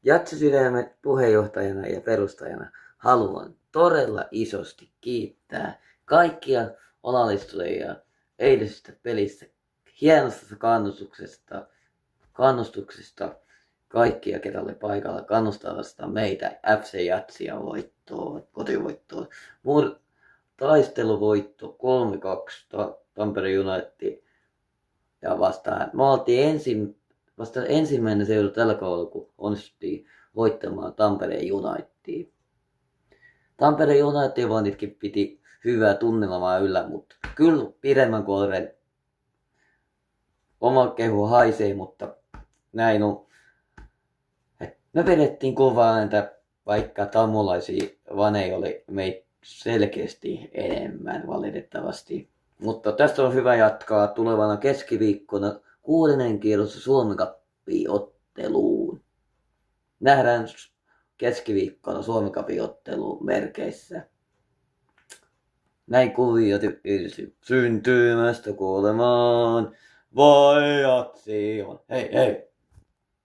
Jatsisydämet puheenjohtajana ja perustajana haluan todella isosti kiittää kaikkia osallistujia eilisestä pelistä, hienosta kannustuksesta kaikkia, ketä oli paikalla kannustamasta meitä FC Jatsia voittoon, kotivoittoon. Mun taisteluvoitto 3-2 Tampere United ja vastaan. Me oltiin vasta ensimmäinen seura tällä kaudella, kun onnistuttiin voittamaan Tampere United. Tampere United vanitkin piti hyvää tunnelmaa yllä, mutta kyllä pidemmän korren oma kehu haisee, mutta näin on. Me vedettiin kovaa ääntä, vaikka tammulaisia vaneja oli meitä selkeästi enemmän valitettavasti. Mutta tästä on hyvä jatkaa tulevana keskiviikkona 6. kierros Suomen Cup-otteluun. Nähdään keskiviikkona Suomen Cup-otteluun merkeissä. Näin kuvia syntymästä kuolemaan. Vai Jatsi on. Hei hei!